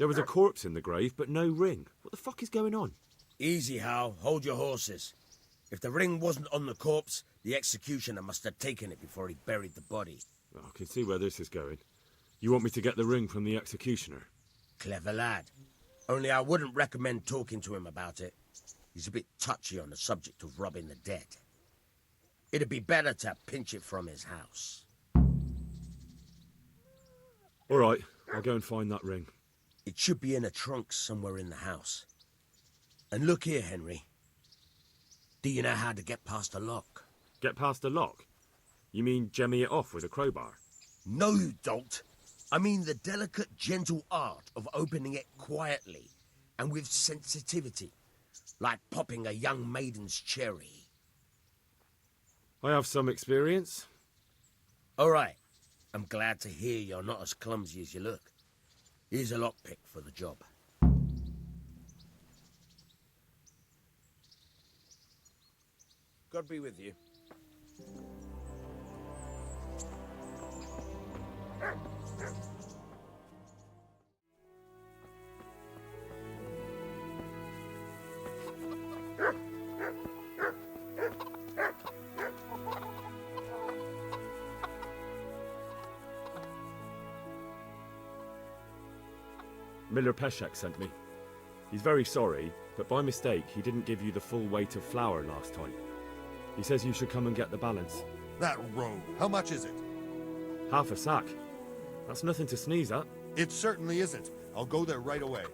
There was a corpse in the grave, but no ring. What the fuck is going on? Easy, Hal. Hold your horses. If the ring wasn't on the corpse, the executioner must have taken it before he buried the body. I can see where this is going. You want me to get the ring from the executioner? Clever lad. Only I wouldn't recommend talking to him about it. He's a bit touchy on the subject of robbing the dead. It'd be better to pinch it from his house. All right, I'll go and find that ring. It should be in a trunk somewhere in the house. And look here, Henry. Do you know how to get past a lock? Get past a lock? You mean jemmy it off with a crowbar? No, you don't. I mean the delicate, gentle art of opening it quietly and with sensitivity, like popping a young maiden's cherry. I have some experience. All right. I'm glad to hear you're not as clumsy as you look. Here's a lockpick for the job. God be with you. Miller Peshek sent me. He's very sorry, but by mistake he didn't give you the full weight of flour last time. He says you should come and get the balance. That rogue. How much is it? Half a sack. That's nothing to sneeze at. It certainly isn't. I'll go there right away.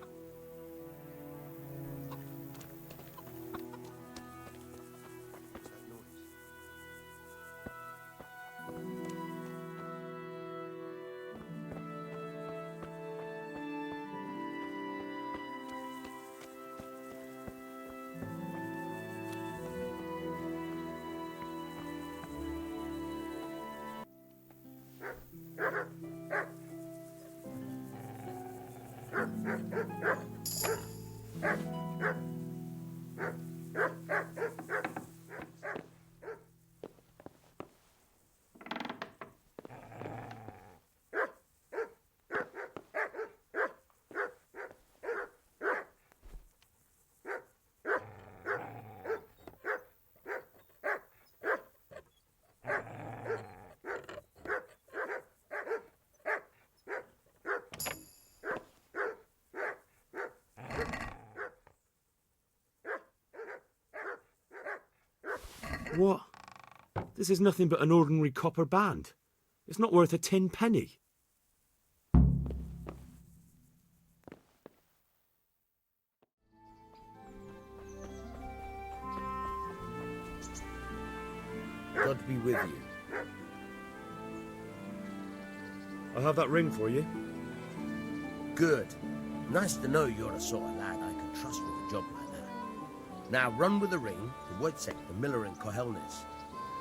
What? This is nothing but an ordinary copper band. It's not worth a 10 penny. God be with you. I have that ring for you. Good. Nice to know you're the sort of lad I can trust with a job like that. Now run with the ring to Wojciech, the miller in Kohelnitz.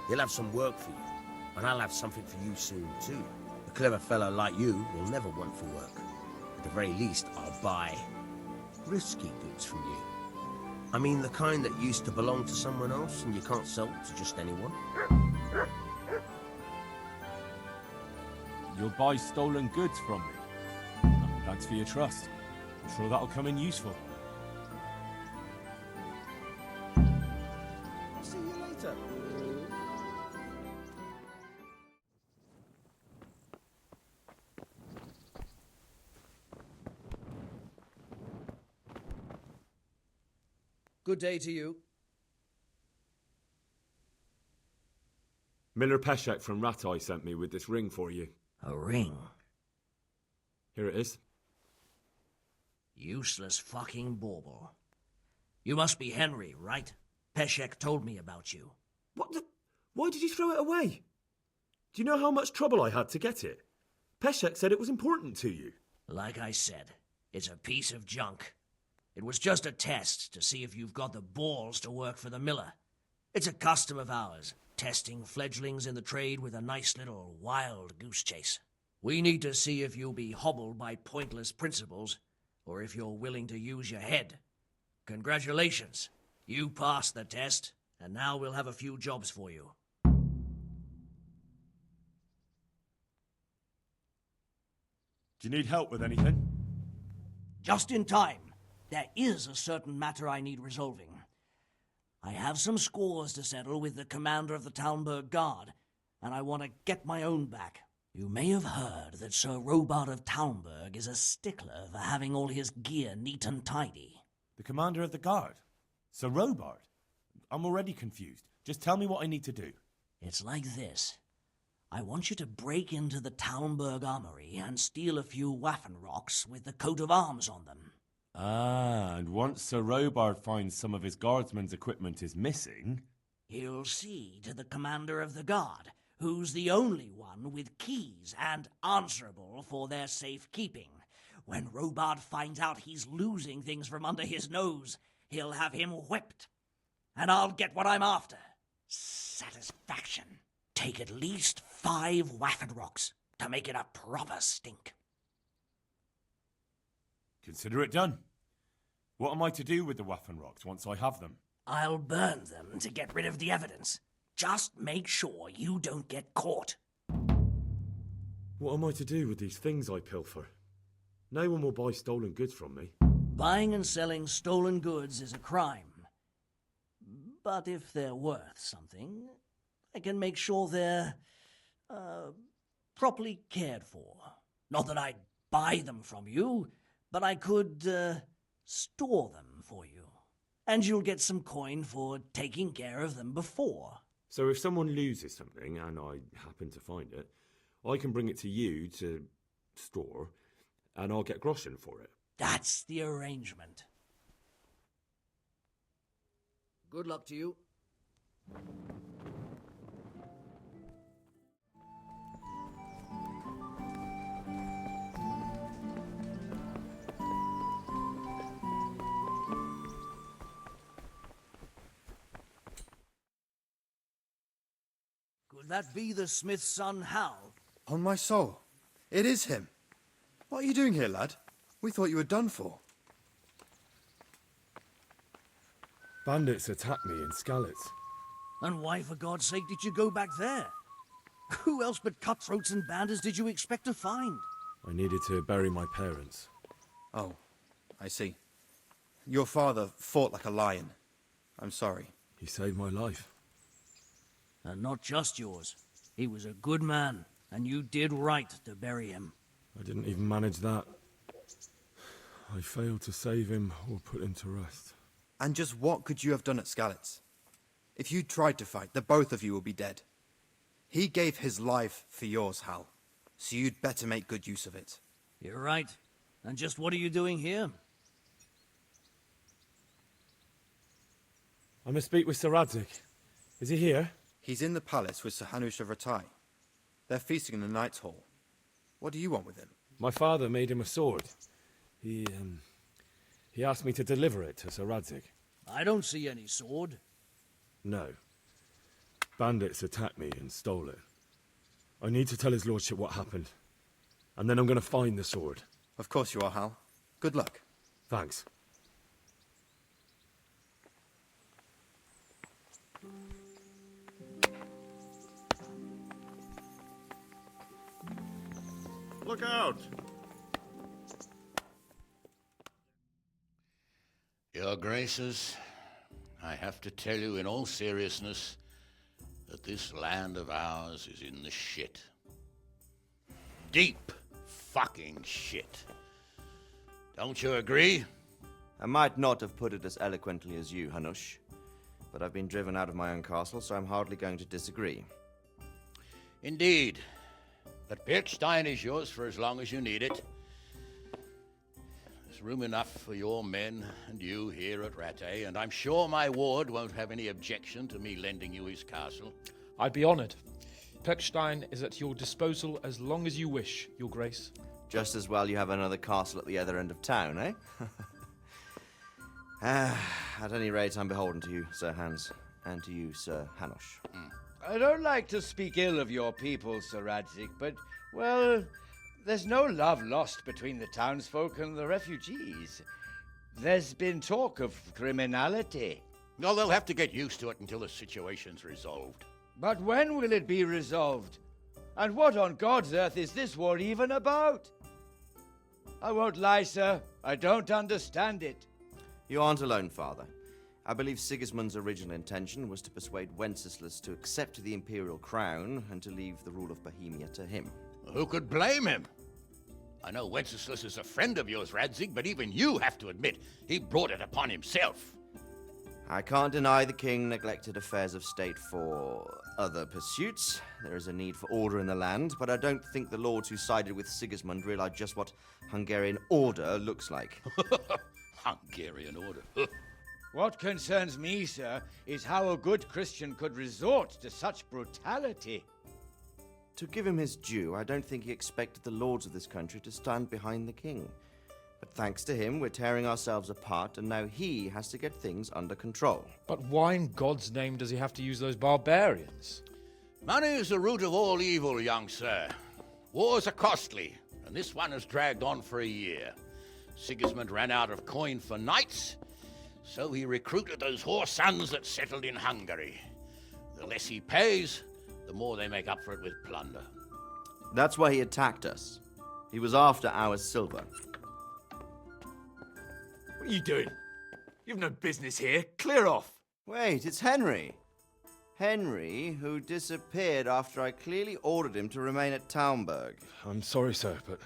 He'll have some work for you, and I'll have something for you soon too. A clever fellow like you will never want for work. At the very least, I'll buy risky goods from you. I mean the kind that used to belong to someone else and you can't sell to just anyone. You'll buy stolen goods from me. Thanks for your trust. I'm sure that'll come in useful. See you later. Good day to you. Miller Peshek from Ratai sent me with this ring for you. A ring? Here it is. Useless fucking bauble. You must be Henry, right? Peshek told me about you. What the? Why did you throw it away? Do you know how much trouble I had to get it? Peshek said it was important to you. Like I said, it's a piece of junk. It was just a test to see if you've got the balls to work for the miller. It's a custom of ours, testing fledglings in the trade with a nice little wild goose chase. We need to see if you'll be hobbled by pointless principles, or if you're willing to use your head. Congratulations. You passed the test, and now we'll have a few jobs for you. Do you need help with anything? Just in time. There is a certain matter I need resolving. I have some scores to settle with the commander of the Talmberg Guard, and I want to get my own back. You may have heard that Sir Robard of Talmberg is a stickler for having all his gear neat and tidy. The commander of the guard? Sir Robard? I'm already confused. Just tell me what I need to do. It's like this. I want you to break into the Talmberg armory and steal a few Waffenrocks with the coat of arms on them. Ah, and once Sir Robard finds some of his guardsmen's equipment is missing... He'll see to the commander of the guard, who's the only one with keys and answerable for their safekeeping. When Robard finds out he's losing things from under his nose, he'll have him whipped. And I'll get what I'm after. Satisfaction. Take at least 5 Waffenrocks to make it a proper stink. Consider it done. What am I to do with the Waffenrocks once I have them? I'll burn them to get rid of the evidence. Just make sure you don't get caught. What am I to do with these things I pilfer? No one will buy stolen goods from me. Buying and selling stolen goods is a crime. But if they're worth something, I can make sure they're, properly cared for. Not that I'd buy them from you, but I could, store them for you. And you'll get some coin for taking care of them before. So if someone loses something, and I happen to find it, I can bring it to you to store, and I'll get groschen for it. That's the arrangement. Good luck to you. Could that be the smith's son, Hal? On my soul. It is him. What are you doing here, lad? We thought you were done for. Bandits attacked me in Skalitz. And why, for God's sake, did you go back there? Who else but cutthroats and bandits did you expect to find? I needed to bury my parents. Oh, I see. Your father fought like a lion. I'm sorry. He saved my life. And not just yours. He was a good man, and you did right to bury him. I didn't even manage that. I failed to save him or put him to rest. And just what could you have done at Skalitz? If you tried to fight, the both of you will be dead. He gave his life for yours, Hal. So you'd better make good use of it. You're right. And just what are you doing here? I must speak with Sir Radzig. Is he here? He's in the palace with Sir Hanush of Ratai. They're feasting in the Knight's Hall. What do you want with him? My father made him a sword. He asked me to deliver it to Sir Radzig. I don't see any sword. No. Bandits attacked me and stole it. I need to tell his lordship what happened. And then I'm going to find the sword. Of course you are, Hal. Good luck. Thanks. Look out! Your Graces, I have to tell you in all seriousness that this land of ours is in the shit. Deep fucking shit. Don't you agree? I might not have put it as eloquently as you, Hanush, but I've been driven out of my own castle, so I'm hardly going to disagree. Indeed. But Birkstein is yours for as long as you need it. There's room enough for your men and you here at Rattay, and I'm sure my ward won't have any objection to me lending you his castle. I'd be honored. Birkstein is at your disposal as long as you wish, Your Grace. Just as well you have another castle at the other end of town, eh? At any rate, I'm beholden to you, Sir Hans, and to you, Sir Hanush. I don't like to speak ill of your people, Sir Radzig, but, well, there's no love lost between the townsfolk and the refugees. There's been talk of criminality. No, they'll have to get used to it until the situation's resolved. But when will it be resolved? And what on God's earth is this war even about? I won't lie, sir. I don't understand it. You aren't alone, Father. I believe Sigismund's original intention was to persuade Wenceslas to accept the imperial crown and to leave the rule of Bohemia to him. Who could blame him? I know Wenceslas is a friend of yours, Radzig, but even you have to admit he brought it upon himself. I can't deny the king neglected affairs of state for other pursuits. There is a need for order in the land, but I don't think the lords who sided with Sigismund realized just what Hungarian order looks like. Hungarian order. What concerns me, sir, is how a good Christian could resort to such brutality. To give him his due, I don't think he expected the lords of this country to stand behind the king. But thanks to him, we're tearing ourselves apart, and now he has to get things under control. But why in God's name does he have to use those barbarians? Money is the root of all evil, young sir. Wars are costly, and this one has dragged on for a year. Sigismund ran out of coin for knights, so he recruited those whore sons that settled in Hungary. The less he pays, the more they make up for it with plunder. That's why he attacked us. He was after our silver. What are you doing? You've no business here. Clear off. Wait, it's Henry. Henry, who disappeared after I clearly ordered him to remain at Taumberg. I'm sorry, sir, but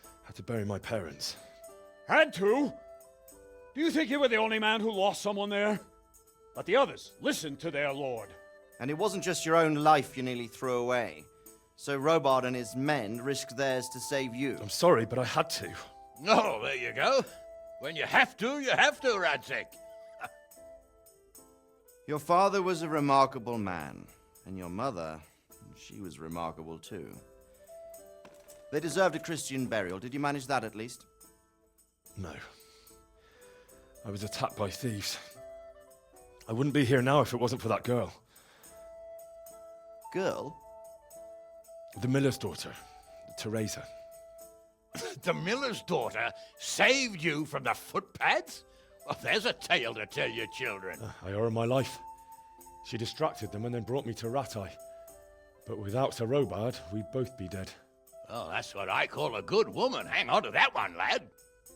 I had to bury my parents. Had to? Do you think you were the only man who lost someone there? But the others listened to their lord. And it wasn't just your own life you nearly threw away. So Robard and his men risked theirs to save you. I'm sorry, but I had to. Oh, there you go. When you have to, Radzig. Your father was a remarkable man, and your mother, she was remarkable too. They deserved a Christian burial. Did you manage that at least? No. I was attacked by thieves. I wouldn't be here now if it wasn't for that girl. Girl? The miller's daughter, Teresa. The miller's daughter saved you from the footpads? Well, there's a tale to tell your children. I owe her my life. She distracted them and then brought me to Ratai. But without Sir Robard, we'd both be dead. Oh, that's what I call a good woman. Hang on to that one, lad.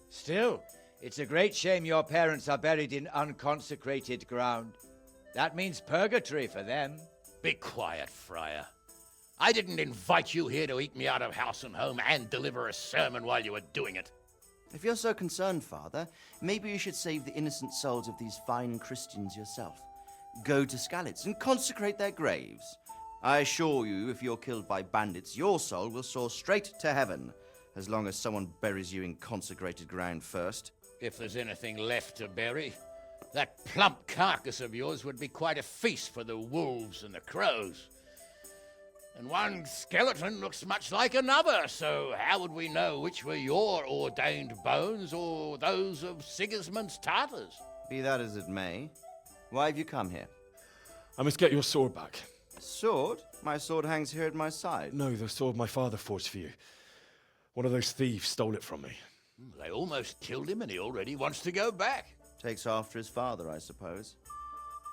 Still, it's a great shame your parents are buried in unconsecrated ground. That means purgatory for them. Be quiet, Friar. I didn't invite you here to eat me out of house and home and deliver a sermon while you were doing it. If you're so concerned, Father, maybe you should save the innocent souls of these fine Christians yourself. Go to Skalitz and consecrate their graves. I assure you, if you're killed by bandits, your soul will soar straight to heaven, as long as someone buries you in consecrated ground first. If there's anything left to bury, that plump carcass of yours would be quite a feast for the wolves and the crows. And one skeleton looks much like another, so how would we know which were your ordained bones or those of Sigismund's Tartars? Be that as it may, why have you come here? I must get your sword back. Sword? My sword hangs here at my side. No, the sword my father forged for you. One of those thieves stole it from me. They almost killed him and he already wants to go back. Takes after his father, I suppose.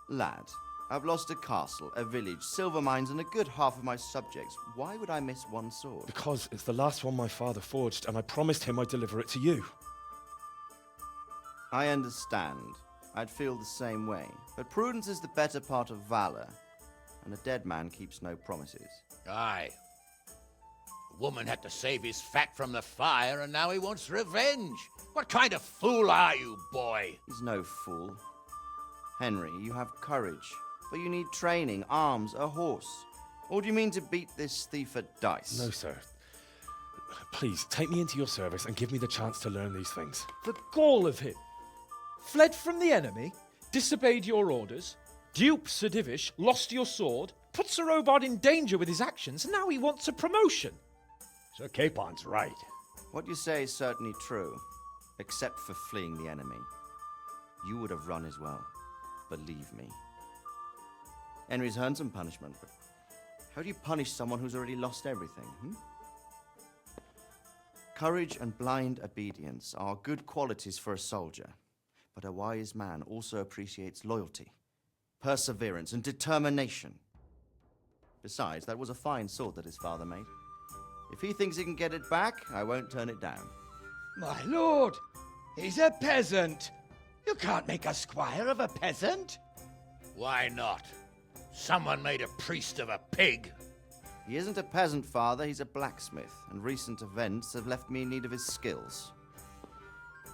Lad, I've lost a castle, a village, silver mines, and a good half of my subjects. Why would I miss one sword? Because it's the last one my father forged, and I promised him I'd deliver it to you. I understand. I'd feel the same way. But prudence is the better part of valor, and a dead man keeps no promises. Aye. The woman had to save his fat from the fire, and now he wants revenge. What kind of fool are you, boy? He's no fool. Henry, you have courage, but you need training, arms, a horse. Or do you mean to beat this thief at dice? No, sir. Please, take me into your service and give me the chance to learn these things. The gall of him! Fled from the enemy, disobeyed your orders, duped Sir Divish, lost your sword, put Sir Robard in danger with his actions, and now he wants a promotion. Sir Capon's right. What you say is certainly true, except for fleeing the enemy. You would have run as well. Believe me. Henry's earned some punishment, but how do you punish someone who's already lost everything, Courage and blind obedience are good qualities for a soldier, but a wise man also appreciates loyalty, perseverance, and determination. Besides, that was a fine sword that his father made. If he thinks he can get it back, I won't turn it down. My lord, he's a peasant. You can't make a squire of a peasant. Why not? Someone made a priest of a pig. He isn't a peasant, father. He's a blacksmith, and recent events have left me in need of his skills.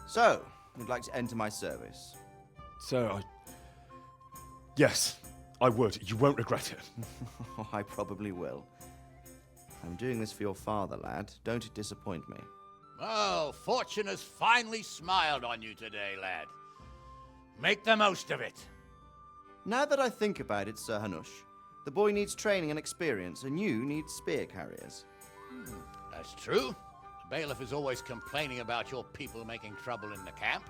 So, would like to enter my service? Sir, Yes, I would. You won't regret it. I probably will. I'm doing this for your father, lad. Don't disappoint me. Oh, fortune has finally smiled on you today, lad. Make the most of it. Now that I think about it, Sir Hanush, the boy needs training and experience, and you need spear carriers. That's true. The bailiff is always complaining about your people making trouble in the camp.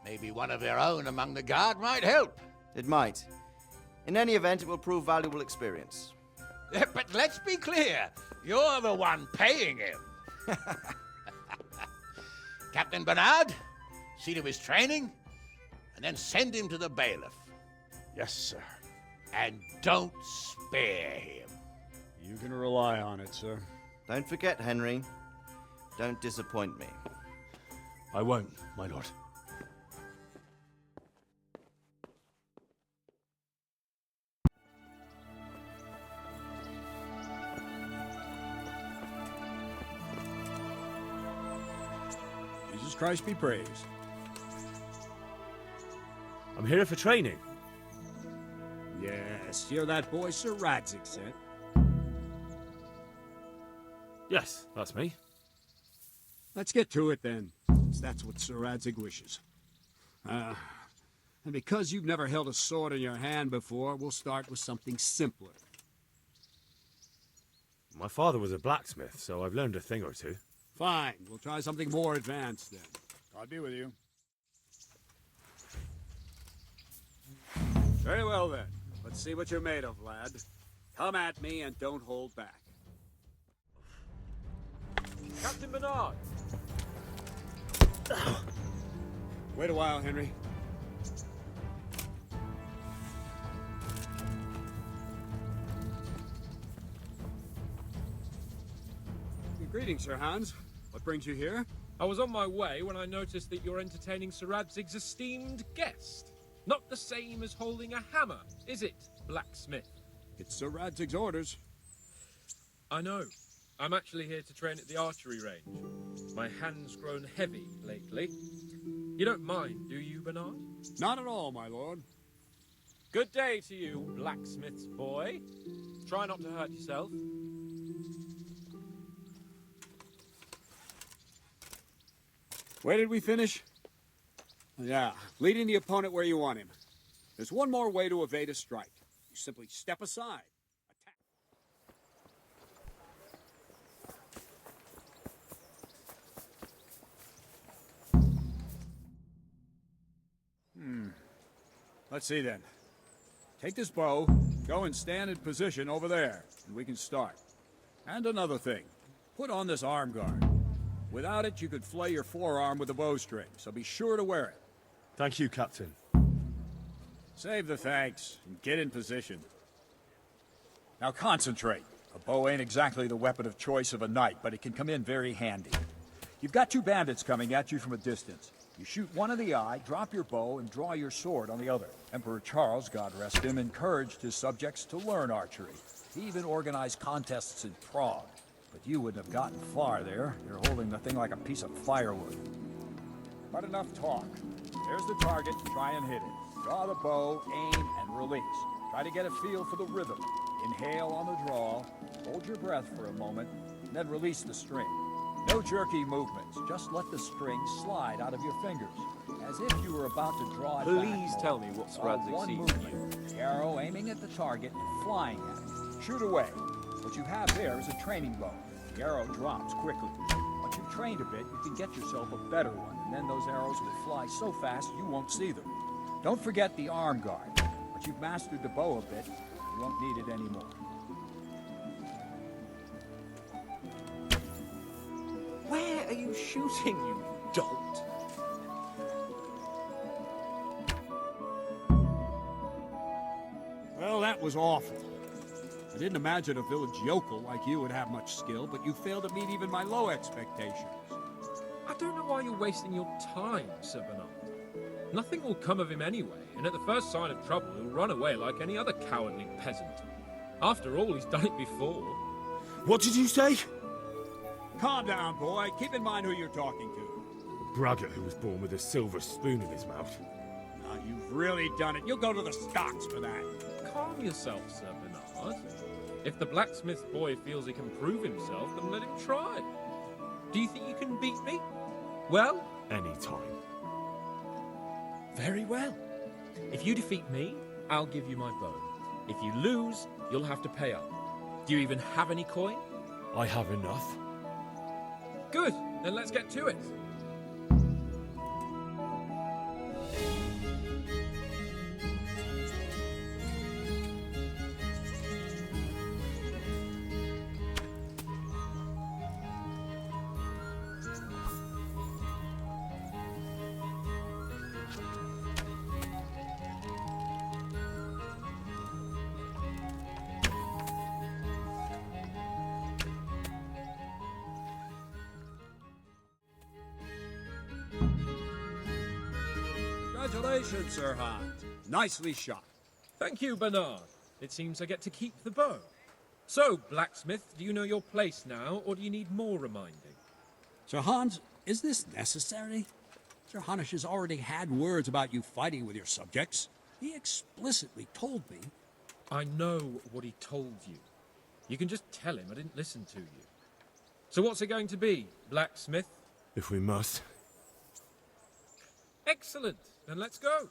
Maybe one of their own among the guard might help. It might. In any event, it will prove valuable experience. But let's be clear. You're the one paying him. Captain Bernard, see to his training, and then send him to the bailiff. Yes, sir. And don't spare him. You can rely on it, sir. Don't forget, Henry. Don't disappoint me. I won't, my lord. Jesus Christ be praised. I'm here for training. Yes, you're that boy Sir Radzik said. Yes, that's me. Let's get to it then, since that's what Sir Radzik wishes. And because you've never held a sword in your hand before, we'll start with something simpler. My father was a blacksmith, so I've learned a thing or two. Fine, we'll try something more advanced then. God be with you. Very well then. Let's see what you're made of, lad. Come at me and don't hold back. Captain Bernard! Wait a while, Henry. Greetings, Sir Hans. What brings you here? I was on my way when I noticed that you're entertaining Sir Radzig's esteemed guest. Not the same as holding a hammer, is it, blacksmith? It's Sir Radzig's orders. I know. I'm actually here to train at the archery range. My hand's grown heavy lately. You don't mind, do you, Bernard? Not at all, my lord. Good day to you, blacksmith's boy. Try not to hurt yourself. Where did we finish? Yeah, leading the opponent where you want him. There's one more way to evade a strike. You simply step aside. Attack. Let's see then. Take this bow, go and stand in position over there, and we can start. And another thing, put on this arm guard. Without it, you could flay your forearm with a bowstring, so be sure to wear it. Thank you, Captain. Save the thanks, and get in position. Now concentrate. A bow ain't exactly the weapon of choice of a knight, but it can come in very handy. You've got two bandits coming at you from a distance. You shoot one in the eye, drop your bow, and draw your sword on the other. Emperor Charles, God rest him, encouraged his subjects to learn archery. He even organized contests in Prague. But you wouldn't have gotten far there. You're holding the thing like a piece of firewood. But enough talk. There's the target. Try and hit it. Draw the bow, aim, and release. Try to get a feel for the rhythm. Inhale on the draw, hold your breath for a moment, and then release the string. No jerky movements. Just let the string slide out of your fingers, as if you were about to draw it back. Please tell me what Radzik sees in you. The arrow aiming at the target and flying at it. Shoot away. What you have there is a training bow. The arrow drops quickly. Once you've trained a bit, you can get yourself a better one, and then those arrows will fly so fast you won't see them. Don't forget the arm guard. Once you've mastered the bow a bit, you won't need it anymore. Where are you shooting, you dolt? Well, that was awful. I didn't imagine a village yokel like you would have much skill, but you failed to meet even my low expectations. I don't know why you're wasting your time, Sir Bernard. Nothing will come of him anyway, and at the first sign of trouble, he'll run away like any other cowardly peasant. After all, he's done it before. What did you say? Calm down, boy. Keep in mind who you're talking to. A braggart who was born with a silver spoon in his mouth. Now, you've really done it. You'll go to the stocks for that. Calm yourself, Sir Bernard. If the blacksmith boy feels he can prove himself, then let him try. Do you think you can beat me? Well? Any time. Very well. If you defeat me, I'll give you my bow. If you lose, you'll have to pay up. Do you even have any coin? I have enough. Good, then let's get to it. Congratulations, Sir Hans. Nicely shot. Thank you, Bernard. It seems I get to keep the bow. So, blacksmith, do you know your place now, or do you need more reminding? Sir Hans, is this necessary? Sir Hanush has already had words about you fighting with your subjects. He explicitly told me. I know what he told you. You can just tell him I didn't listen to you. So what's it going to be, blacksmith? If we must. Excellent. Then let's go.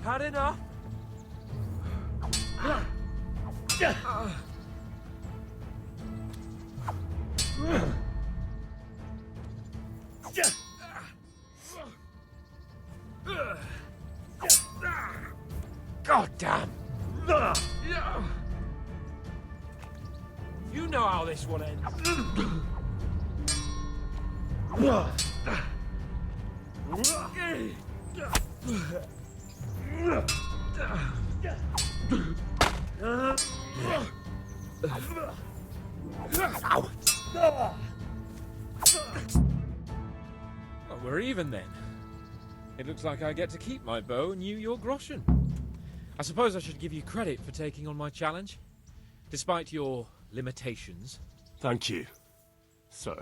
Had enough? God damn! You know how this will end. Well, we're even then. It looks like I get to keep my bow and you your groschen. I suppose I should give you credit for taking on my challenge, despite your limitations. Thank you, sir.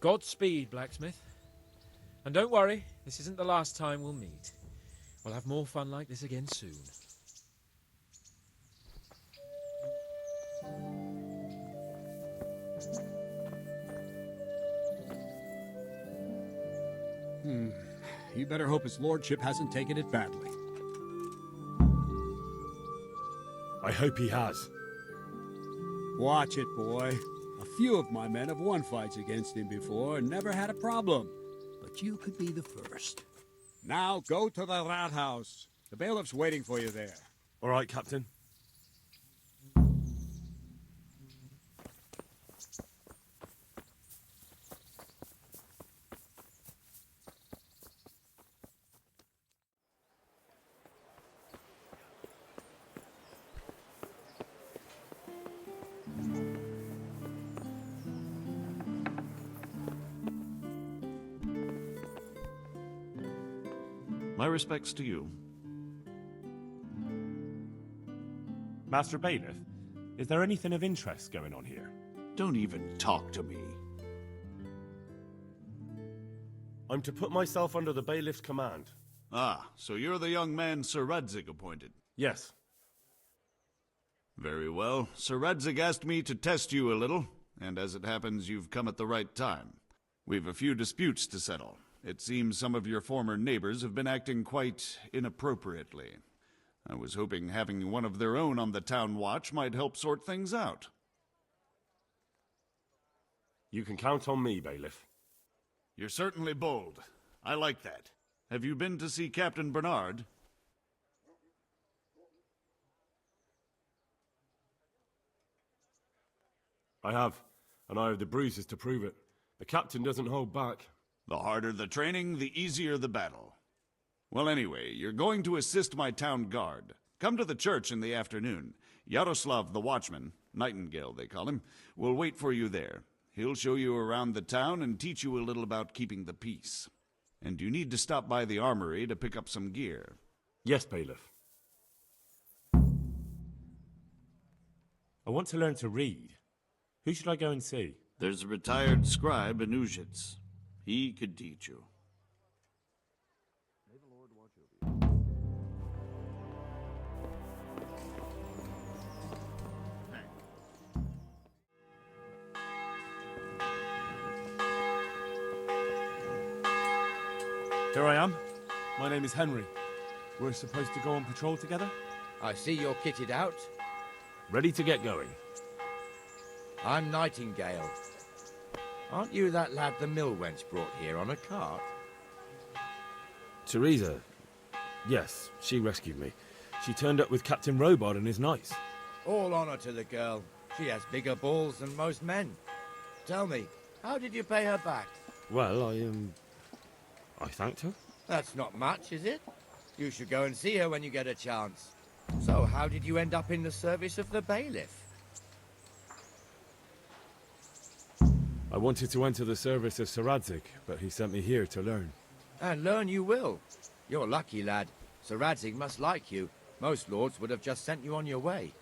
Godspeed, blacksmith. And don't worry, this isn't the last time we'll meet. We'll have more fun like this again soon. You better hope his lordship hasn't taken it badly. I hope he has. Watch it, boy. A few of my men have won fights against him before and never had a problem. But you could be the first. Now go to the rat house. The bailiff's waiting for you there. All right, Captain. My respects to you. Master Bailiff, is there anything of interest going on here? Don't even talk to me. I'm to put myself under the bailiff's command. Ah, so you're the young man Sir Radzig appointed. Yes. Very well. Sir Radzig asked me to test you a little, and as it happens, you've come at the right time. We've a few disputes to settle. It seems some of your former neighbors have been acting quite inappropriately. I was hoping having one of their own on the town watch might help sort things out. You can count on me, Bailiff. You're certainly bold. I like that. Have you been to see Captain Bernard? I have, and I have the bruises to prove it. The captain doesn't hold back. The harder the training, the easier the battle. Well, anyway, you're going to assist my town guard. Come to the church in the afternoon. Yaroslav the watchman, Nightingale they call him, will wait for you there. He'll show you around the town and teach you a little about keeping the peace. And you need to stop by the armory to pick up some gear. Yes, Bailiff. I want to learn to read. Who should I go and see? There's a retired scribe in Uzhitz. He could teach you. Here I am. My name is Henry. We're supposed to go on patrol together? I see you're kitted out. Ready to get going. I'm Nightingale. Aren't you that lad the mill wench brought here on a cart? Teresa. Yes, she rescued me. She turned up with Captain Robard and his knights. All honor to the girl. She has bigger balls than most men. Tell me, how did you pay her back? Well, I thanked her. That's not much, is it? You should go and see her when you get a chance. So, how did you end up in the service of the bailiff? I wanted to enter the service of Saradzik, but he sent me here to learn. And learn you will. You're lucky, lad. Sir Radzig must like you. Most lords would have just sent you on your way.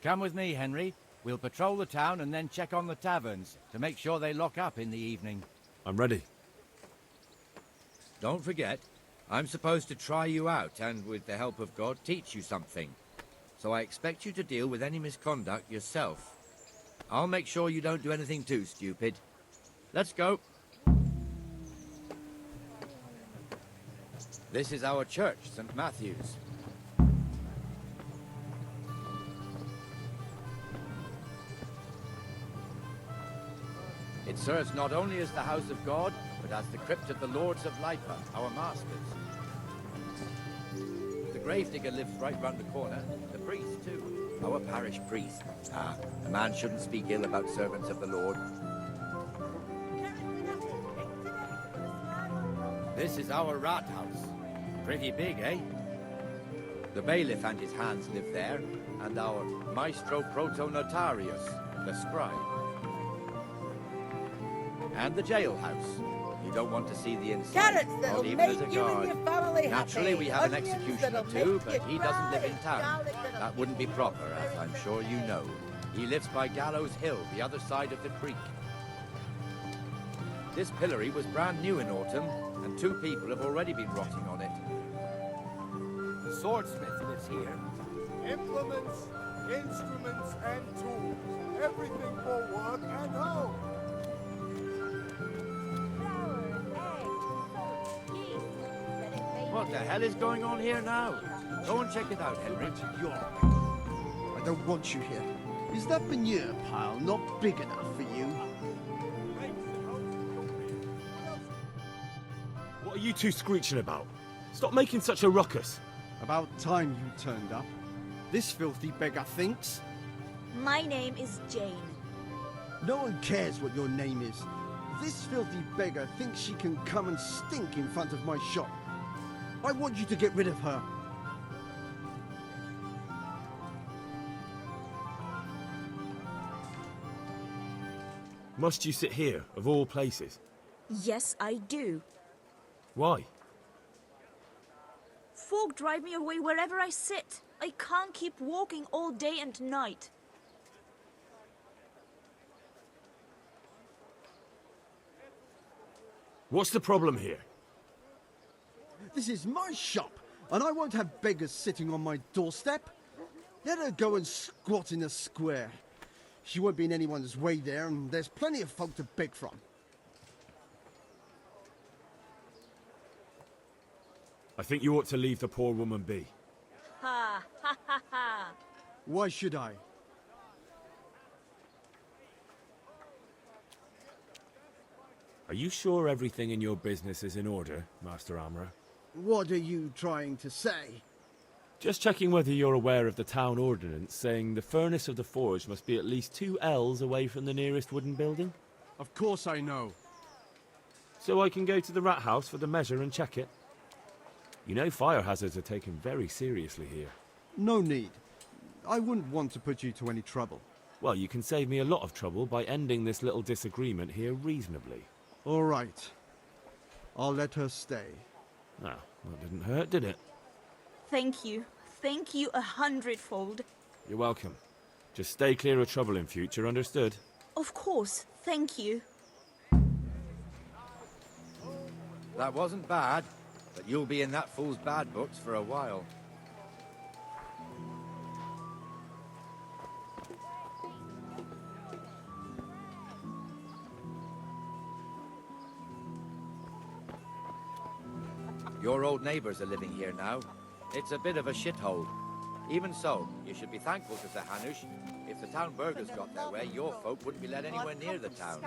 Come with me, Henry. We'll patrol the town and then check on the taverns to make sure they lock up in the evening. I'm ready. Don't forget, I'm supposed to try you out and, with the help of God, teach you something. So I expect you to deal with any misconduct yourself. I'll make sure you don't do anything too stupid. Let's go. This is our church, St. Matthew's. It serves not only as the house of God, but as the crypt of the Lords of Lipa, our masters. The gravedigger lives right round the corner, the priest too, our parish priest. Ah, a man shouldn't speak ill about servants of the Lord. This is our rat house. Pretty big, eh? The bailiff and his hands live there, and our maestro proto-notarius, the scribe. And the jailhouse. You don't want to see the inside, Carrots that'll not even make as a you and guard. your family Naturally, happy. we have an Onions executioner that'll too, make but you he doesn't live in cry. town. Garlic that'll That wouldn't be proper, as I'm sure you know. He lives by Gallows Hill, the other side of the creek. This pillory was brand new in autumn, and 2 people have already been rotting on it. The swordsmith lives here. Implements, instruments, and tools. Everything for work and home. What the hell is going on here now? Go and check it out, Henry. I don't want you here. Is that manure pile not big enough for you? What are you two screeching about? Stop making such a ruckus. About time you turned up. This filthy beggar thinks. My name is Jane. No one cares what your name is. This filthy beggar thinks she can come and stink in front of my shop. I want you to get rid of her. Must you sit here, of all places? Yes, I do. Why? Folk drive me away wherever I sit. I can't keep walking all day and night. What's the problem here? This is my shop, and I won't have beggars sitting on my doorstep. Let her go and squat in the square. She won't be in anyone's way there, and there's plenty of folk to beg from. I think you ought to leave the poor woman be. Ha, ha, ha, ha. Why should I? Are you sure everything in your business is in order, Master Armourer? What are you trying to say? Just checking whether you're aware of the town ordinance saying the furnace of the forge must be at least 2 ells away from the nearest wooden building. Of course I know. So I can go to the rat house for the measure and check it? You know fire hazards are taken very seriously here. No need. I wouldn't want to put you to any trouble. Well, you can save me a lot of trouble by ending this little disagreement here reasonably. All right. I'll let her stay. Ah, that didn't hurt, did it? Thank you. Thank you 100-fold. You're welcome. Just stay clear of trouble in future, understood? Of course. Thank you. That wasn't bad, but you'll be in that fool's bad books for a while. Your old neighbors are living here now. It's a bit of a shithole. Even so, you should be thankful to Sir Hanush. If the town burghers got their way, your folk wouldn't be let anywhere near the town.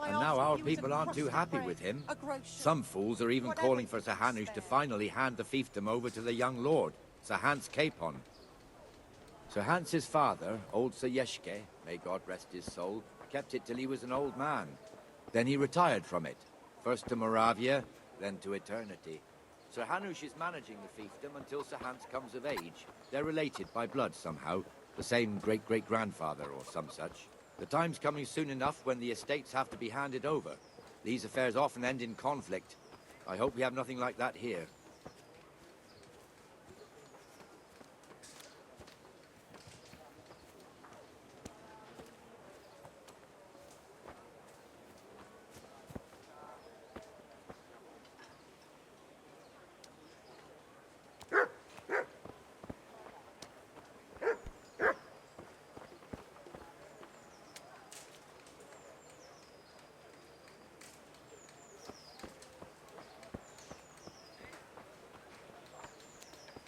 And now our people aren't too happy with him. Some fools are even calling for Sir Hanush to finally hand the fiefdom over to the young lord, Sir Hans Capon. Sir Hans's father, old Sir Yeshke, may God rest his soul, kept it till he was an old man. Then he retired from it, first to Moravia, then to eternity. Sir Hanush is managing the fiefdom until Sir Hans comes of age. They're related by blood somehow, the same great-great-grandfather or some such. The time's coming soon enough when the estates have to be handed over. These affairs often end in conflict. I hope we have nothing like that here.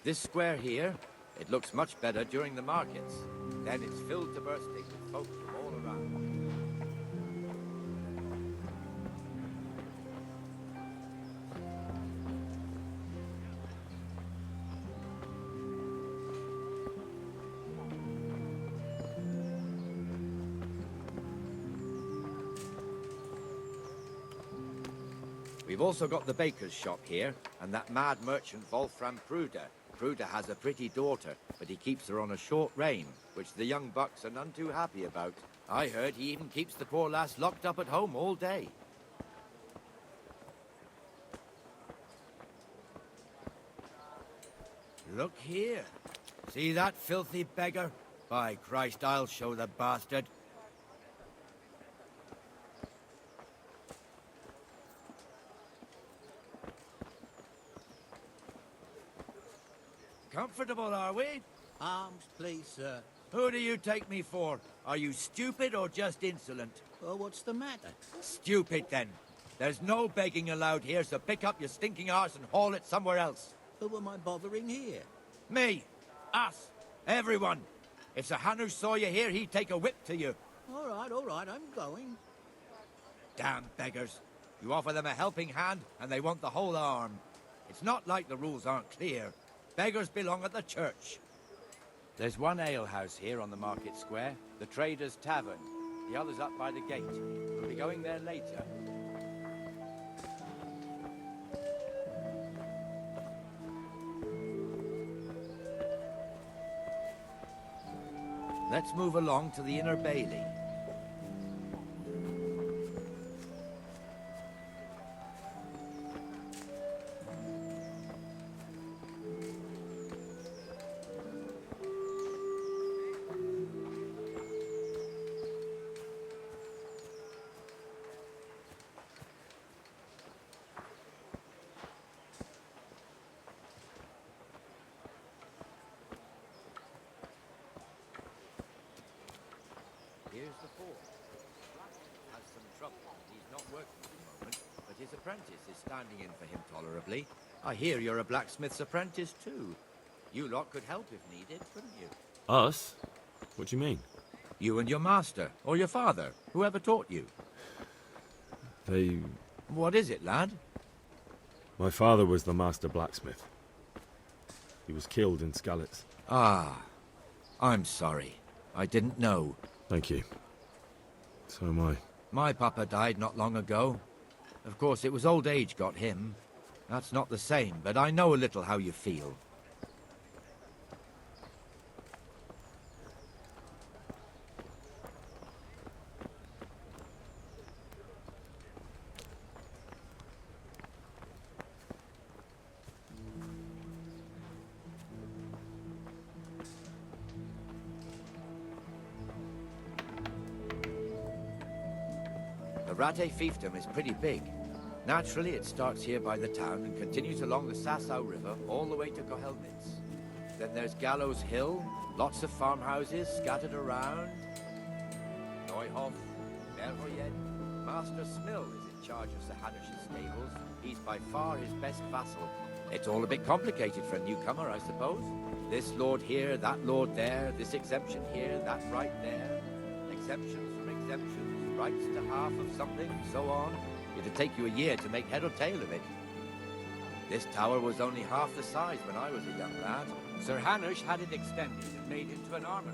This square here, it looks much better during the markets. Then it's filled to bursting with folk from all around. We've also got the baker's shop here, and that mad merchant Wolfram Pruder. Pruder has a pretty daughter, but he keeps her on a short rein, which the young bucks are none too happy about. I heard he even keeps the poor lass locked up at home all day. Look here. See that filthy beggar? By Christ, I'll show the bastard. Comfortable, are we? Arms, please, sir. Who do you take me for? Are you stupid or just insolent? Well, what's the matter? Stupid, then. There's no begging allowed here, so pick up your stinking arse and haul it somewhere else. Who am I bothering here? Me. Us. Everyone. If Sir Hanush saw you here, he'd take a whip to you. All right, I'm going. Damn beggars. You offer them a helping hand, and they want the whole arm. It's not like the rules aren't clear. Beggars belong at the church. There's one alehouse here on the market square, the Trader's Tavern. The other's up by the gate. We'll be going there later. Let's move along to the Inner Bailey. Here's the fort. Blacksmith has some trouble. He's not working at the moment, but his apprentice is standing in for him tolerably. I hear you're a blacksmith's apprentice too. You lot could help if needed, couldn't you? Us? What do you mean? You and your master, or your father, whoever taught you. They... What is it, lad? My father was the master blacksmith. He was killed in Skalitz. Ah, I'm sorry. I didn't know. Thank you. So am I. My papa died not long ago. Of course, it was old age got him. That's not the same, but I know a little how you feel. The Rattay fiefdom is pretty big. Naturally, it starts here by the town and continues along the Sasau River all the way to Kohelnitz. Then there's Gallows Hill, lots of farmhouses scattered around. Neuhof, Merhoyed. Master Smill is in charge of Sir Hanush's stables. He's by far his best vassal. It's all a bit complicated for a newcomer, I suppose. This lord here, that lord there, this exemption here, that right there. Exemptions from exemptions, rights to half of something, so on. It'd take you a year to make head or tail of it. This tower was only half the size when I was a young lad. Sir Hanush had it extended and made into an armory.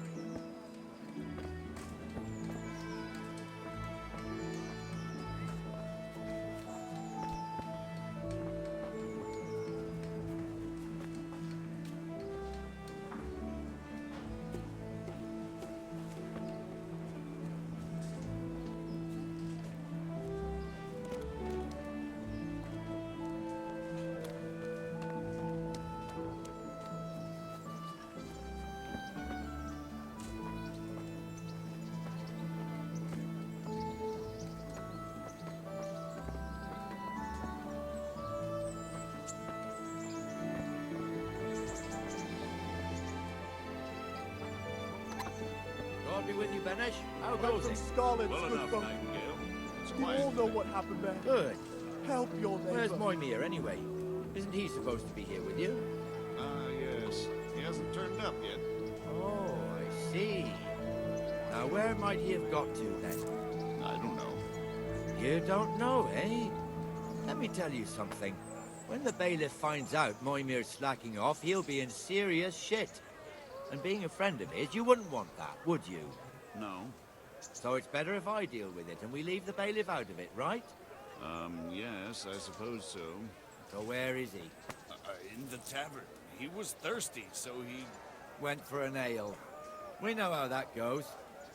God be with you, Benesh. How goes it? Scarlet's Well good enough, from... Nightingale. It's You quiet. all know what happened there. Good. Help your neighbor. Where's Moimir, anyway? Isn't he supposed to be here with you? Yes. He hasn't turned up yet. Oh, I see. Now, where might he have got to, then? I don't know. You don't know, eh? Let me tell you something. When the bailiff finds out Moimir's slacking off, he'll be in serious shit. And being a friend of his, you wouldn't want that, would you? No. So it's better if I deal with it and we leave the bailiff out of it, right? Yes, I suppose so. So where is he? In the tavern. He was thirsty, so he... Went for an ale. We know how that goes.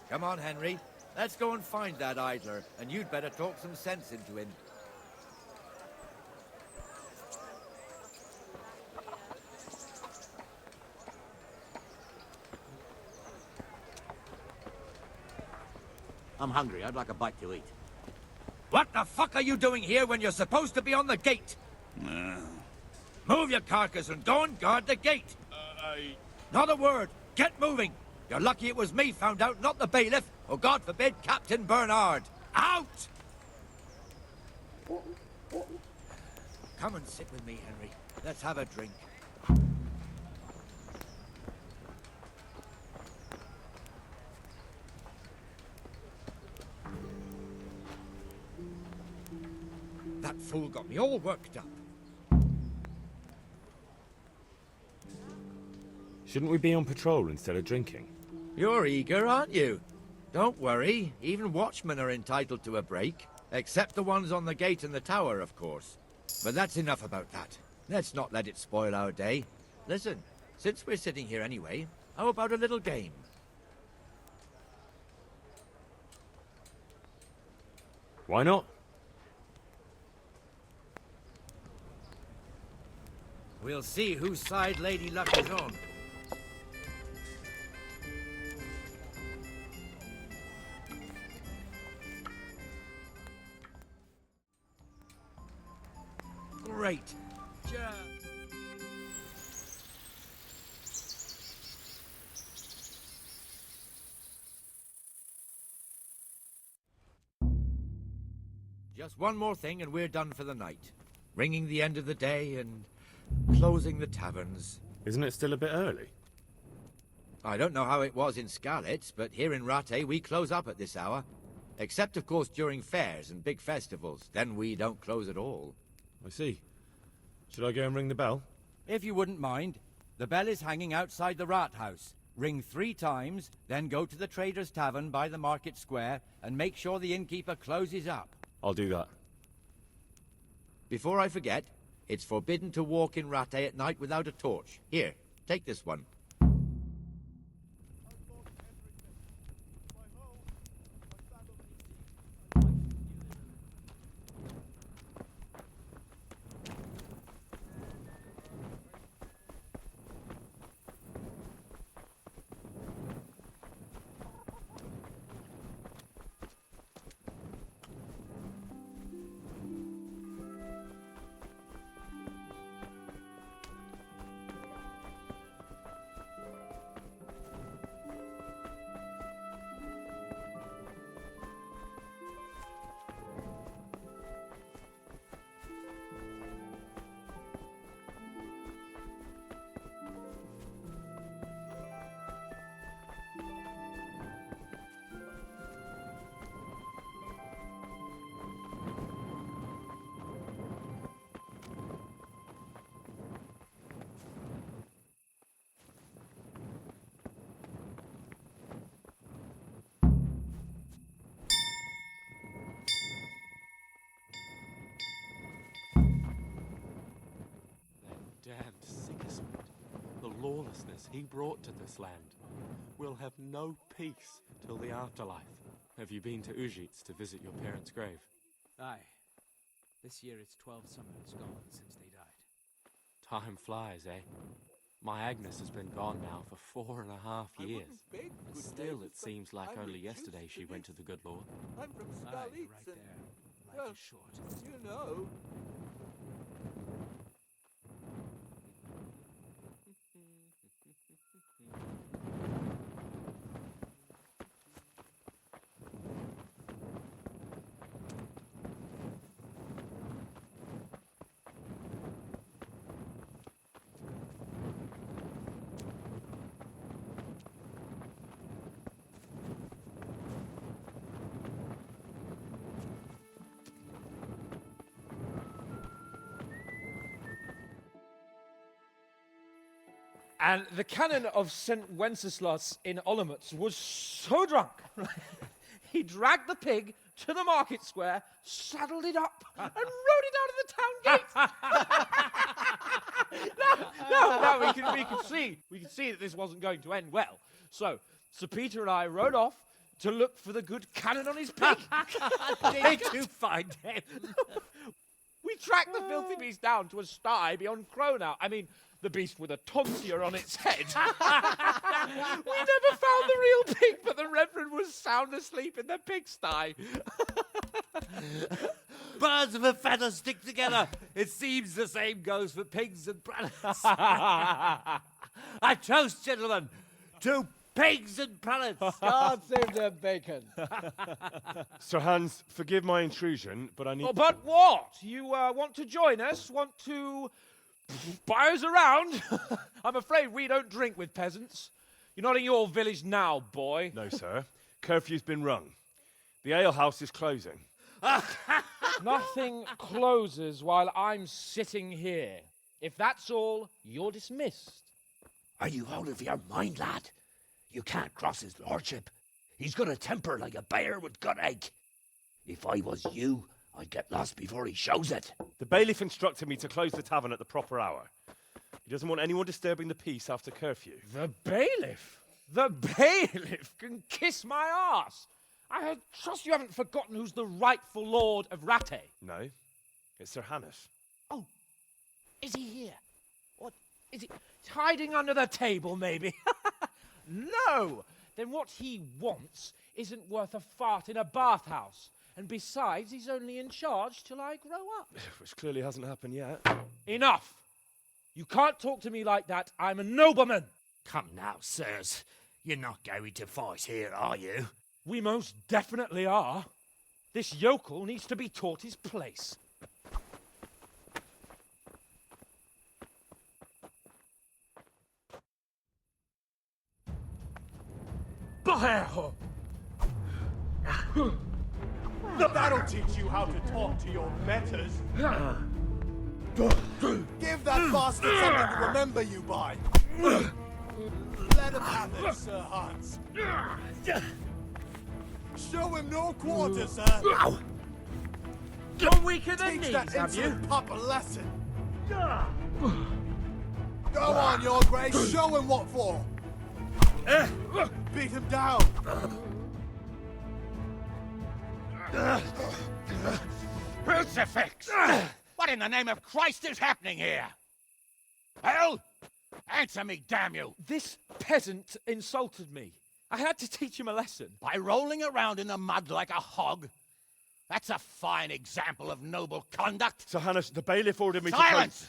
Come on, Henry. Let's go and find that idler, and you'd better talk some sense into him. I'm hungry. I'd like a bite to eat. What the fuck are you doing here when you're supposed to be on the gate? Move your carcass and go and guard the gate. Not a word. Get moving. You're lucky it was me found out, not the bailiff, or God forbid, Captain Bernard. Out! Come and sit with me, Henry. Let's have a drink. That fool got me all worked up. Shouldn't we be on patrol instead of drinking? You're eager, aren't you? Don't worry. Even watchmen are entitled to a break. Except the ones on the gate and the tower, of course. But that's enough about that. Let's not let it spoil our day. Listen, since we're sitting here anyway, how about a little game? Why not? We'll see whose side Lady Luck is on. Great. Just one more thing and we're done for the night. Ringing the end of the day and closing the taverns. Isn't it still a bit early? I don't know how it was in Skalitz, but here in Rattay we close up at this hour. Except, of course, during fairs and big festivals. Then we don't close at all. I see. Should I go and ring the bell? If you wouldn't mind. The bell is hanging outside the rat house. Ring 3 times, then go to the Trader's Tavern by the market square and make sure the innkeeper closes up. I'll do that. Before I forget, It's forbidden to walk in Rattay at night without a torch. Here, take this one. Damned Sigismund, the lawlessness he brought to this land. We'll have no peace till the afterlife. Have you been to Ujits to visit your parents' grave? Aye. This year it's 12 summers gone since they died. Time flies, eh? My Agnes has been gone now for 4.5 years. Still, it seems like only yesterday she went to the good Lord. I'm from Aye, Skalitz. right there. Life Well, is short. You know. And the canon of St. Wenceslas in Olomouc was so drunk, he dragged the pig to the market square, saddled it up, and rode it out of the town gate. No, we can see that this wasn't going to end well. So, Sir Peter and I rode off to look for the good canon on his pig. Did you find him? We tracked the filthy beast down to a sty beyond Cronau. I mean, the beast with a tonsure on its head. We never found the real pig, but the Reverend was sound asleep in the pigsty. Birds of a feather stick together. It seems the same goes for pigs and prelates. I toast, gentlemen, to pigs and prelates. God save their bacon. Sir Hans, forgive my intrusion, but I need... Oh, but what? You want to join us? Want to buy us around? I'm afraid we don't drink with peasants. You're not in your village now, boy. No, sir. Curfew's been rung. The alehouse is closing. Nothing closes while I'm sitting here. If that's all, you're dismissed. Are you out of your mind, lad? You can't cross his lordship. He's got a temper like a bear with gut ache. If I was you, I'd get lost before he shows it. The bailiff instructed me to close the tavern at the proper hour. He doesn't want anyone disturbing the peace after curfew. The bailiff? The bailiff can kiss my arse. I trust you haven't forgotten who's the rightful lord of Rattay. No, it's Sir Hannes. Oh, is he here? What, is he hiding under the table, maybe? No! Then what he wants isn't worth a fart in a bathhouse. And besides, he's only in charge till I grow up. Which clearly hasn't happened yet. Enough! You can't talk to me like that. I'm a nobleman. Come now, sirs. You're not going to fight here, are you? We most definitely are. This yokel needs to be taught his place. That'll teach you how to talk to your betters. Give that bastard something to remember you by. Let him have it, Sir Hans. Show him no quarter, sir. You're weaker than Teach knees, that have you? insolent pup a lesson. Go on, Your Grace, show him what for! Beat him down! Crucifix! What in the name of Christ is happening here? Hell? Answer me, damn you! This peasant insulted me. I had to teach him a lesson. By rolling around in the mud like a hog? That's a fine example of noble conduct. Sir Hanush, the bailiff ordered me Silence!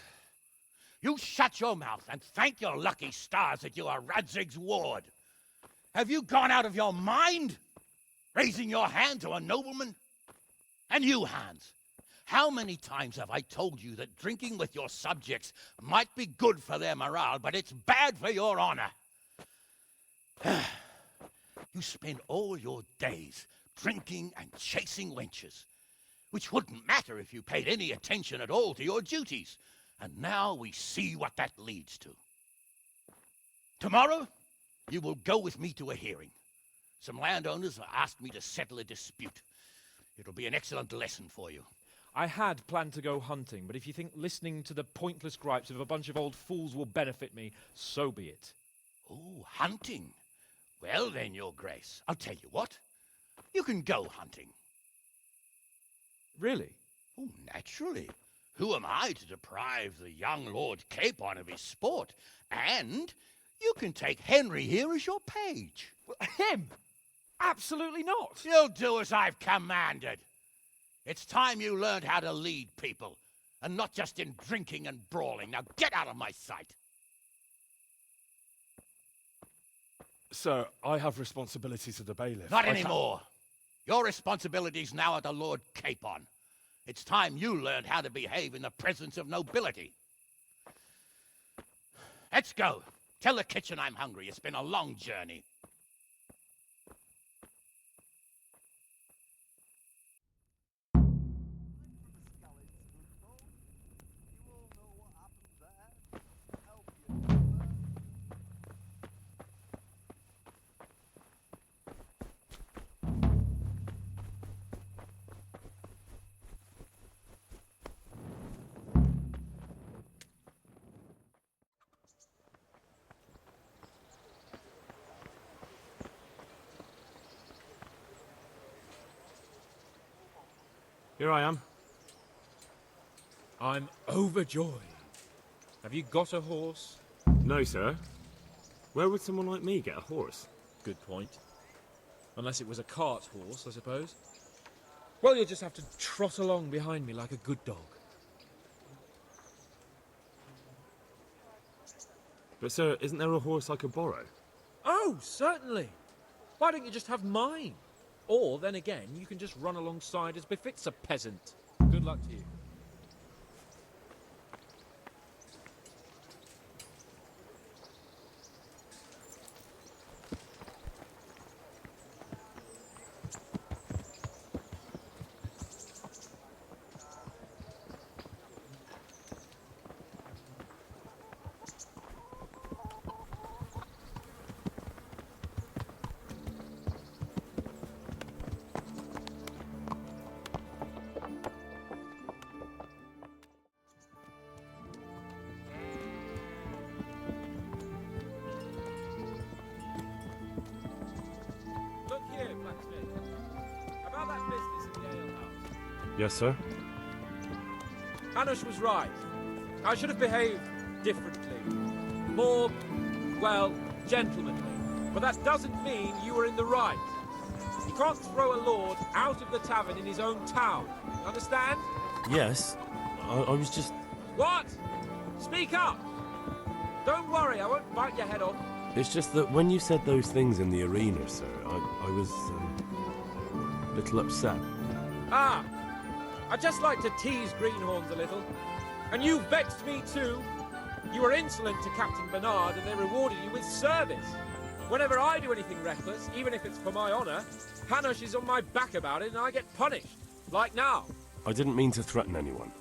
You shut your mouth and thank your lucky stars that you are Radzig's ward. Have you gone out of your mind? Raising your hand to a nobleman? And you, Hans, how many times have I told you that drinking with your subjects might be good for their morale, but it's bad for your honor? You spend all your days drinking and chasing wenches, which wouldn't matter if you paid any attention at all to your duties. And now we see what that leads to. Tomorrow, you will go with me to a hearing. Some landowners have asked me to settle a dispute. It'll be an excellent lesson for you. I had planned to go hunting, but if you think listening to the pointless gripes of a bunch of old fools will benefit me, so be it. Oh, hunting. Well then, Your Grace, I'll tell you what. You can go hunting. Really? Oh, naturally. Who am I to deprive the young Lord Capon of his sport? And you can take Henry here as your page. Him? Absolutely not. You'll do as I've commanded. It's time you learned how to lead people, and not just in drinking and brawling. Now get out of my sight. Sir, I have responsibilities of the bailiff. Not anymore. Your responsibilities now are to Lord Capon. It's time you learned how to behave in the presence of nobility. Let's go. Tell the kitchen I'm hungry. It's been a long journey. Here I am. I'm overjoyed. Have you got a horse? No, sir. Where would someone like me get a horse? Good point. Unless it was a cart horse, I suppose. Well, you'll just have to trot along behind me like a good dog. But, sir, isn't there a horse I could borrow? Oh, certainly. Why don't you just have mine? Or, then again, you can just run alongside as befits a peasant. Good luck to you. Yes, sir? Hanush was right. I should have behaved differently. More, well, gentlemanly. But that doesn't mean you were in the right. You can't throw a lord out of the tavern in his own town. Understand? Yes. I was just... What? Speak up! Don't worry, I won't bite your head off. It's just that when you said those things in the arena, sir, I was... a little upset. Ah! I just like to tease greenhorns a little. And you vexed me too. You were insolent to Captain Bernard and they rewarded you with service. Whenever I do anything reckless, even if it's for my honor, Hanush is on my back about it and I get punished. Like now. I didn't mean to threaten anyone.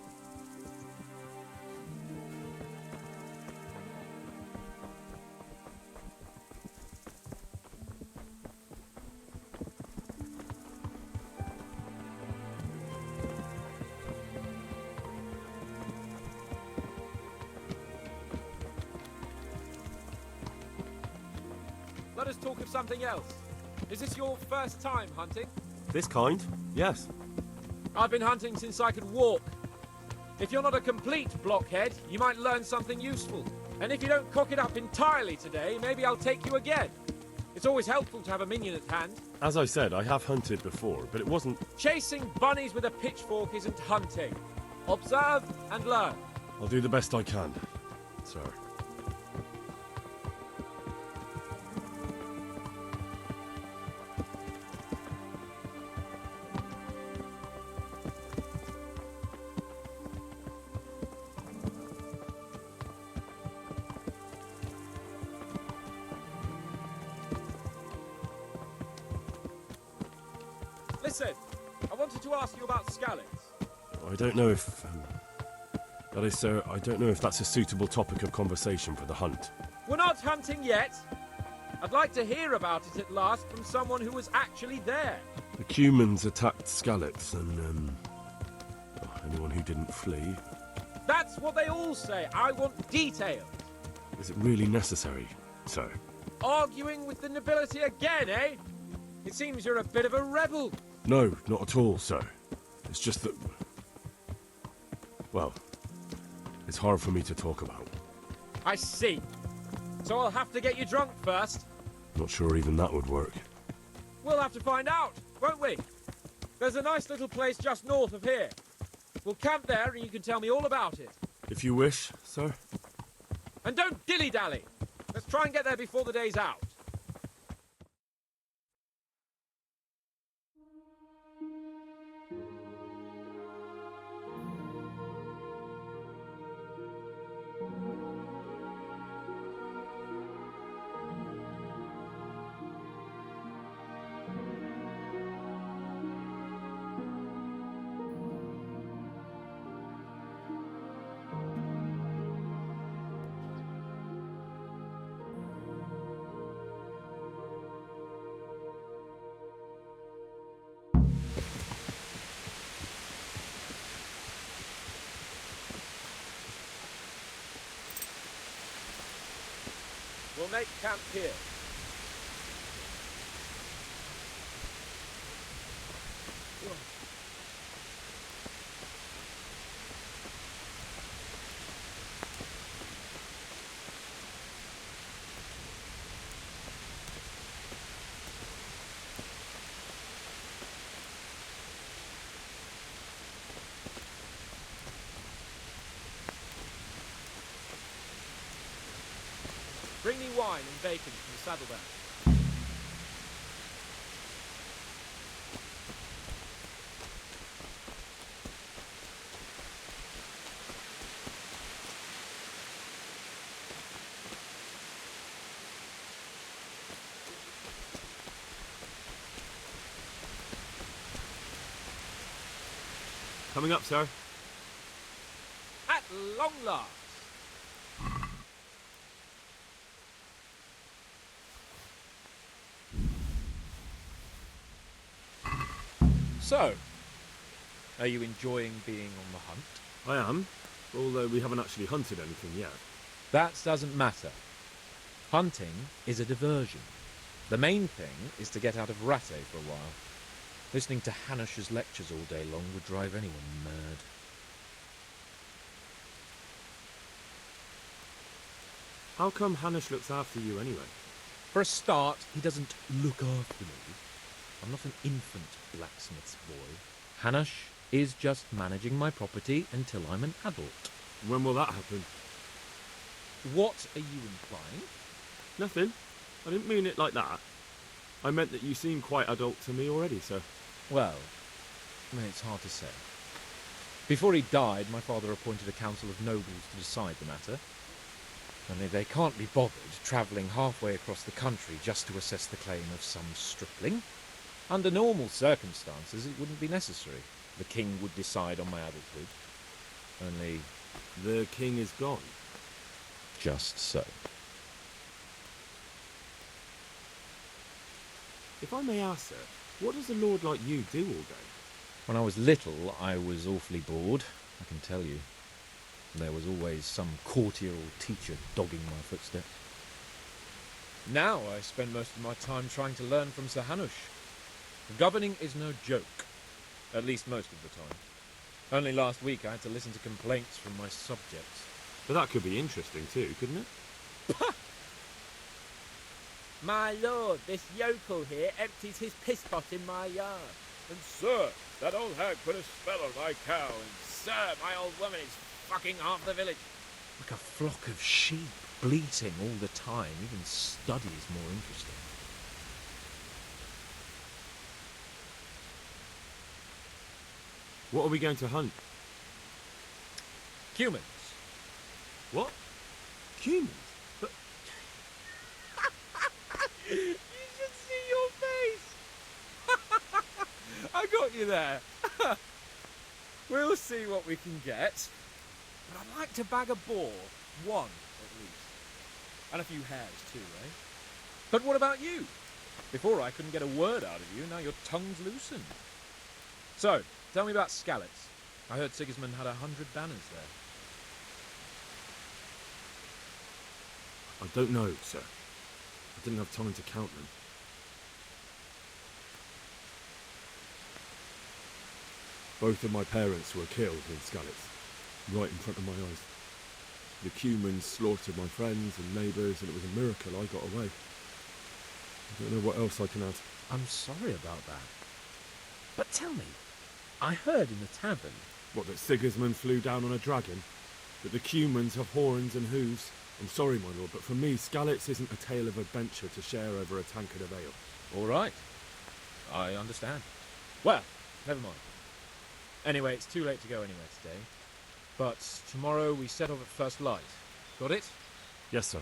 let us talk of something else. Is this your first time hunting? This kind? Yes. I've been hunting since I could walk. If you're not a complete blockhead, you might learn something useful. And if you don't cock it up entirely today, maybe I'll take you again. It's always helpful to have a minion at hand. As I said, I have hunted before, but it wasn't... Chasing bunnies with a pitchfork isn't hunting. Observe and learn. I'll do the best I can, sir. Listen, I wanted to ask you about Skalitz. I don't know if... that is, sir, I don't know if that's a suitable topic of conversation for the hunt. We're not hunting yet. I'd like to hear about it at last from someone who was actually there. The Cumans attacked Skalitz and, anyone who didn't flee. That's what they all say. I want details. Is it really necessary, sir? Arguing with the nobility again, eh? It seems you're a bit of a rebel. No, not at all, sir. It's just that... well, it's hard for me to talk about. I see. So I'll have to get you drunk first. Not sure even that would work. We'll have to find out, won't we? There's a nice little place just north of here. We'll camp there and you can tell me all about it. If you wish, sir. And don't dilly-dally. Let's try and get there before the day's out. We'll make camp here. Bring me wine and bacon from the saddlebag. Coming up, sir. At long last. So, are you enjoying being on the hunt? I am, although we haven't actually hunted anything yet. That doesn't matter. Hunting is a diversion. The main thing is to get out of Ratte for a while. Listening to Hanush's lectures all day long would drive anyone mad. How come Hanush looks after you anyway? For a start, he doesn't look after me. I'm not an infant blacksmith's boy. Hanush is just managing my property until I'm an adult. When will that happen? What are you implying? Nothing. I didn't mean it like that. I meant that you seem quite adult to me already, sir. Well, it's hard to say. Before he died, my father appointed a council of nobles to decide the matter. Only they can't be bothered travelling halfway across the country just to assess the claim of some stripling. Under normal circumstances, it wouldn't be necessary. The king would decide on my adulthood. Only... the king is gone. Just so. If I may ask, sir, what does a lord like you do all day? When I was little, I was awfully bored, I can tell you. There was always some courtier or teacher dogging my footsteps. Now I spend most of my time trying to learn from Sir Hanush. Governing is no joke. At least most of the time. Only last week I had to listen to complaints from my subjects. But that could be interesting too, couldn't it? My lord, this yokel here empties his piss pot in my yard. And sir, that old hag put a spell on my cow, and Sir, my old woman is fucking half the village. like a flock of sheep, bleating all the time. Even study is more interesting. What are we going to hunt? Humans. What? Humans? But You should see your face. I got you there. We'll see what we can get. But I'd like to bag a boar. One, at least. And a few hares, too, eh? But what about you? Before I couldn't get a word out of you, now your tongue's loosened. So, tell me about Skalitz. I heard Sigismund had 100 banners there. I don't know, sir. I didn't have time to count them. Both of my parents were killed in Skalitz, right in front of my eyes. The Cumans slaughtered my friends and neighbours, and it was a miracle I got away. I don't know what else I can add. I'm sorry about that. But tell me, I heard in the tavern... What, that Sigismund flew down on a dragon? That the Cumans have horns and hooves? I'm sorry, my lord, but for me, Skalitz isn't a tale of adventure to share over a tankard of ale. All right. I understand. Well, never mind. Anyway, it's too late to go anywhere today. But tomorrow we set off at first light. Got it? Yes, sir.